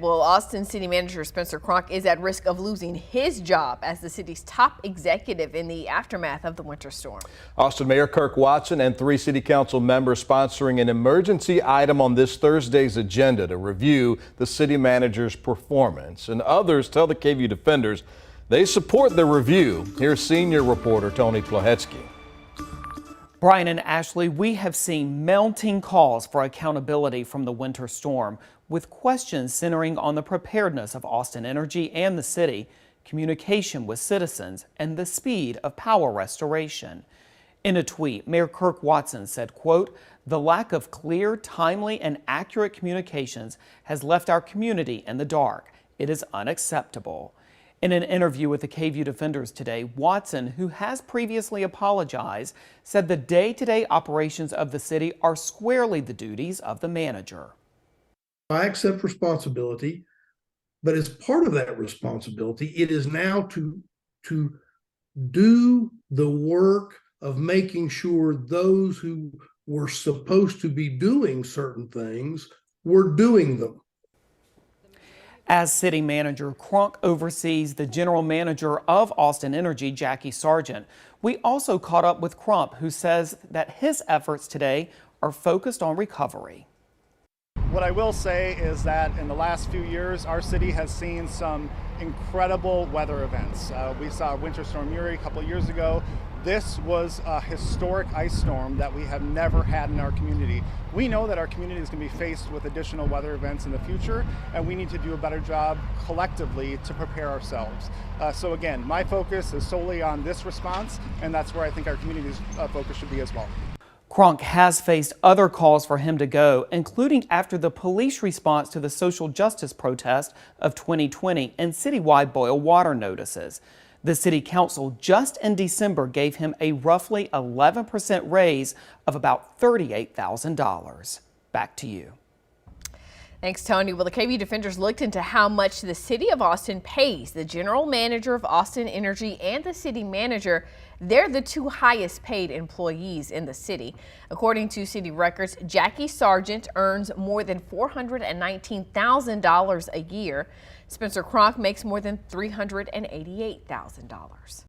Well, Austin City Manager Spencer Cronk is at risk of losing his job as the city's top executive in the aftermath of the winter storm. Austin Mayor Kirk Watson and 3 city council members sponsoring an emergency item on this Thursday's agenda to review the city manager's performance. And others tell the KVUE Defenders they support the review. Here's senior reporter Tony Plahetsky. Brian and Ashley, we have seen mounting calls for accountability from the winter storm, with questions centering on the preparedness of Austin Energy and the city, communication with citizens, and the speed of power restoration. In a tweet, Mayor Kirk Watson said, quote, "The lack of clear, timely, and accurate communications has left our community in the dark. It is unacceptable." In an interview with the KVUE Defenders today, Watson, who has previously apologized, said the day-to-day operations of the city are squarely the duties of the manager. I accept responsibility, but as part of that responsibility, it is now to do the work of making sure those who were supposed to be doing certain things were doing them. As city manager, Cronk oversees the general manager of Austin Energy, Jackie Sargent. We also caught up with Cronk, who says that his efforts today are focused on recovery. What I will say is that in the last few years, our city has seen some incredible weather events. We saw Winter Storm Uri a couple of years ago. This was a historic ice storm that we have never had in our community. We know that our community is going to be faced with additional weather events in the future, and we need to do a better job collectively to prepare ourselves. So again, my focus is solely on this response, and that's where I think our community's focus should be as well. Cronk has faced other calls for him to go, including after the police response to the social justice protest of 2020 and citywide boil water notices. The city council just in December gave him a roughly 11% raise of about $38,000. Back to you. Thanks, Tony. Well, the KVUE Defenders looked into how much the city of Austin pays the general manager of Austin Energy and the city manager. They're the 2 highest paid employees in the city. According to city records, Jackie Sargent earns more than $419,000 a year. Spencer Cronk makes more than $388,000.